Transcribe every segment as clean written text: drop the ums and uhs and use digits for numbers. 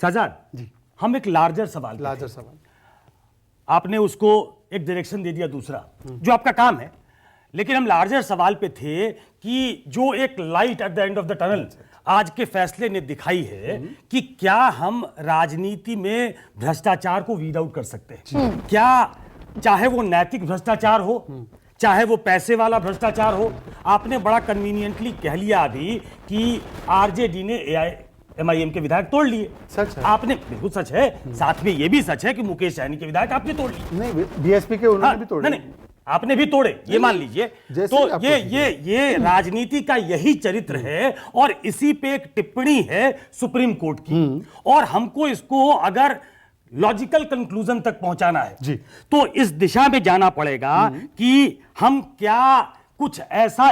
शहजाद जी, हम एक लार्जर सवाल आपने उसको एक डायरेक्शन दे दिया दूसरा, जो आपका काम है, लेकिन हम लार्जर सवाल पे थे कि जो एक light at the end of the tunnel आज के फैसले ने दिखाई है कि क्या हम राजनीति में भ्रष्टाचार को वीड आउट कर सकते हैं। क्या चाहे वो नैतिक भ्रष्टाचार हो, चाहे वो पैसे वाला भ्रष्टाचार हो। आपने बड़ा कन्वीनियंटली कह लिया अभी कि आरजेडी ने एमआईएम के विधायक तोड़ लिए। सच है, आपने, बिल्कुल सच है। साथ में ये भी सच है कि मुकेश सहनी के विधायक आपने तोड़ लिए। नहीं, बीएसपी के उन्होंने भी तोड़े। नहीं, आपने भी तोड़े, ये मान लीजिए। तो ये राजनीति का यही चरित्र है और इसी पे एक टिप्पणी है सुप्रीम कोर्ट की, और हमको इसको अगर लॉजिकल कंक्लूजन तक पहुंचाना है जी, तो इस दिशा में जाना पड़ेगा कि हम क्या कुछ ऐसा,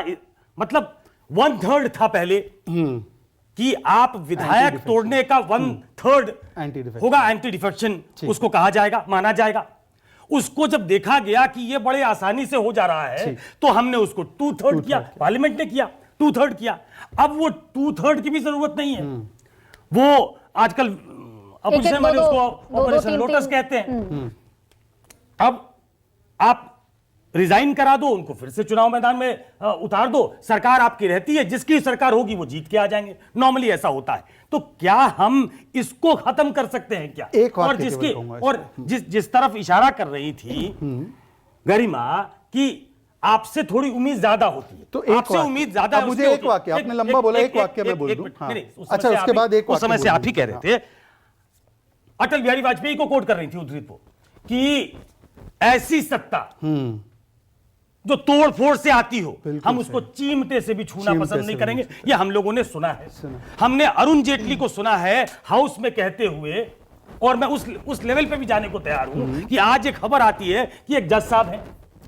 मतलब 1/3 था पहले कि आप विधायक तोड़ने का 1/3 होगा एंटी डिफेक्शन, उसको कहा जाएगा, माना जाएगा। उसको जब देखा गया कि ये बड़े आसानी से हो जा रहा है तो हमने उसको 2/3 किया, पार्लियामेंट ने किया 2/3 किया। अब वो 2/3 की भी जरूरत नहीं है। वो आजकल अपोजिशन वाले उसको ऑपरेशन लोटस कहते हैं। अब आप रिजाइन करा दो, उनको फिर से चुनाव मैदान में उतार दो, सरकार आपकी रहती है, जिसकी सरकार होगी वो जीत के आ जाएंगे, नॉर्मली ऐसा होता है। तो क्या हम इसको खत्म कर सकते हैं क्या? और जिसकी और जिस तरफ इशारा कर रही थी गरिमा कि आपसे थोड़ी उम्मीद ज्यादा होती है, तो आपसे उम्मीद ज्यादा। मुझे एक वाक्य, आपने लंबा बोला, एक वाक्य मैं बोल दूं। अच्छा, उसके बाद एक उस समय से आप ही कह रहे थे, अटल बिहारी वाजपेयी को कोट कर रही थी उद्धृत को, कि ऐसी सत्ता जो तोड़ फोड़ से आती हो, हम उसको चीमटे से भी छूना पसंद नहीं करेंगे। ये हम लोगों ने सुना है। हमने अरुण जेटली को सुना है हाउस में कहते हुए, और मैं उस लेवल पे भी जाने को तैयार हूं कि आज एक खबर आती है कि एक जज साहब हैं,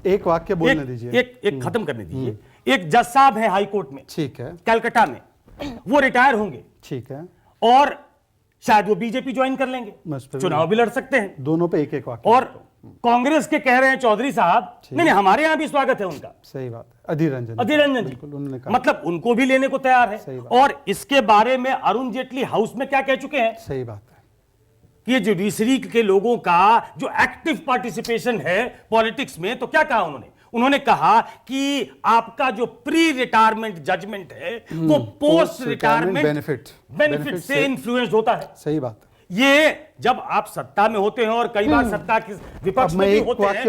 एक वाक्य बोलने दीजिए, एक खत्म करने दीजिए। एक जज साहब है हाई कोर्ट में, ठीक है, कलकत्ता में, वो रिटायर होंगे, ठीक है, और शायद वो बीजेपी ज्वाइन कर लेंगे, चुनाव भी लड़ सकते हैं। दोनों पे एक वाक्य। और कांग्रेस के कह रहे हैं चौधरी साहब, नहीं हमारे यहां भी स्वागत है उनका। सही बात है, अधीर रंजन जी, मतलब उनको भी लेने को तैयार है। और इसके बारे में अरुण जेटली हाउस में क्या कह चुके हैं? सही बात है कि ये जुडिशरी के लोगों का जो एक्टिव पार्टिसिपेशन है पॉलिटिक्स में, तो क्या कहा उन्होंने कहा कि आपका जो प्री रिटायरमेंट जजमेंट है वो पोस्ट रिटायरमेंट बेनिफिट से इन्फ्लुएंस होता है। सही बात है। ये जब आप सत्ता में होते हैं और कई बार सत्ता के विपक्ष में भी होते हैं,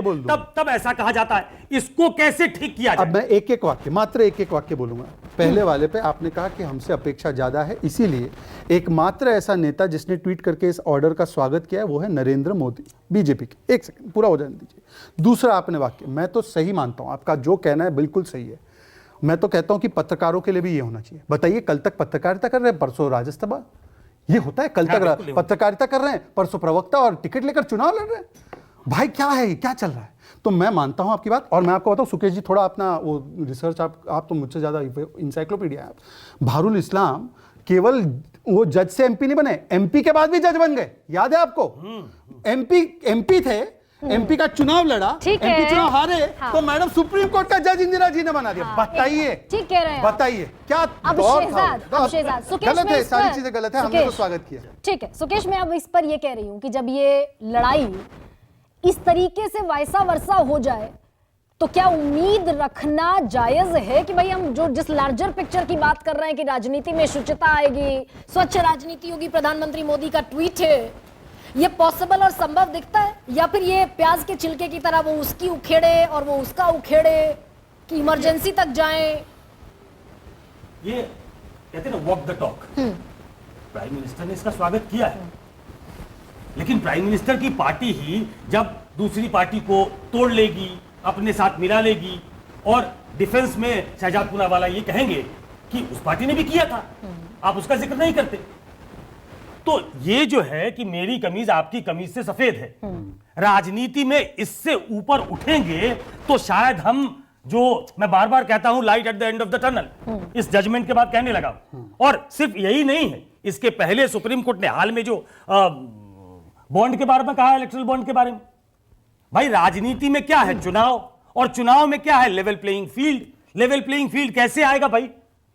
तब ऐसा कहा जाता है। इसको कैसे ठीक किया जाए? अब मैं एक वाक्य, मात्र एक वाक्य बोलूंगा। पहले वाले पे आपने कहा कि हमसे अपेक्षा ज्यादा है, इसीलिए एकमात्र ऐसा नेता जिसने ट्वीट करके इस ऑर्डर का स्वागत किया है वो है नरेंद्र मोदी, बीजेपी के। एक सेकंड पूरा हो जाने दीजिए। दूसरा आपने वाक्य, मैं तो सही मानता हूं, आपका जो कहना है बिल्कुल सही है। मैं तो कहता हूं कि पत्रकारों के लिए भी ये होना चाहिए। बताइए, कल तक पत्रकारिता कर रहे हैं, परसों राज्यसभा, ये होता है? कल तक पत्रकारिता कर रहे हैं, परसों प्रवक्ता, और टिकट लेकर चुनाव लड़ रहे हैं। भाई क्या है, क्या चल रहा है? तो मैं मानता हूं आपकी बात, और मैं आपको बताऊं सुकेश जी, थोड़ा अपना वो रिसर्च, आप तो मुझसे ज्यादा इंसाइक्लोपीडिया है। बहारुल इस्लाम केवल वो जज से एमपी नहीं बने, एमपी के बाद भी जज बन गए, याद है आपको? एमपी थे, एमपी का चुनाव लड़ा, एमपी चुनाव हारे, हाँ। तो मैडम सुप्रीम कोर्ट का जज इंदिरा जी ने बना दिया। हाँ, बताइए, ठीक कह रहे हैं, बताइए क्या दौर था? गलत है, सारी चीजें गलत है, हमने तो स्वागत किया। ठीक है सुकेश, मैं अब इस पर ये कह रही हूं कि जब ये लड़ाई इस तरीके से वैसा वर्षा हो जाए तो क्या उम्मीद रखना जायज है कि भाई हम जो जिस लार्जर पिक्चर की बात कर रहे हैं कि राजनीति में शुचिता आएगी, स्वच्छ राजनीति होगी, प्रधानमंत्री मोदी का ट्वीट है, ये पॉसिबल और संभव दिखता है? या फिर ये प्याज के छिलके की तरह वो उसकी उखेड़े और वो उसका उखेड़े कि इमरजेंसी तक जाए? ये कहते हैं ना walk the talk. Prime minister ने इसका स्वागत किया है, लेकिन प्राइम मिनिस्टर की पार्टी ही जब दूसरी पार्टी को तोड़ लेगी, अपने साथ मिला लेगी, और डिफेंस में शहजाद पूनावाला ये कहेंगे कि उस पार्टी ने भी किया था, आप उसका जिक्र नहीं करते। तो ये जो है कि मेरी कमीज आपकी कमीज से सफेद है, राजनीति में इससे ऊपर उठेंगे तो शायद हम, जो मैं बार बार कहता हूं light at the end of the tunnel, इस जजमेंट के बाद कहने लगा। और सिर्फ यही नहीं है, इसके पहले सुप्रीम कोर्ट ने हाल में जो बॉन्ड के बारे में कहा, इलेक्ट्रल बॉन्ड के बारे में, भाई राजनीति में क्या है? चुनाव, और चुनाव में क्या है? Level playing field. Level playing field कैसे आएगा भाई?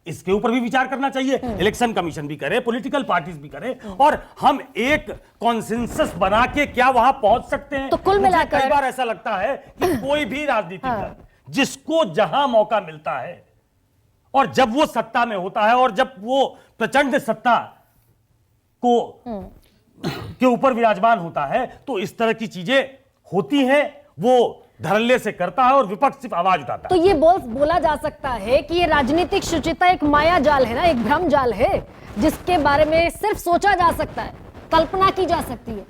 इसके ऊपर भी विचार करना चाहिए। इलेक्शन कमीशन भी करे, पॉलिटिकल पार्टीज भी करे, और हम एक कॉन्सेंसस बना के क्या वहां पहुंच सकते हैं। तो कुल मुझे मिलाकर कई बार ऐसा लगता है कि कोई भी राजनीतिक दल जिसको जहां मौका मिलता है और जब वो सत्ता में होता है और जब वो प्रचंड सत्ता को के ऊपर विराजमान होता है, तो इस तरह की चीजें होती हैं, वो धड़ल्ले से करता है और विपक्ष सिर्फ आवाज उठाता तो है। ये बोला जा सकता है कि ये राजनीतिक शुचिता एक माया जाल है ना, एक भ्रम जाल है, जिसके बारे में सिर्फ सोचा जा सकता है, कल्पना की जा सकती है,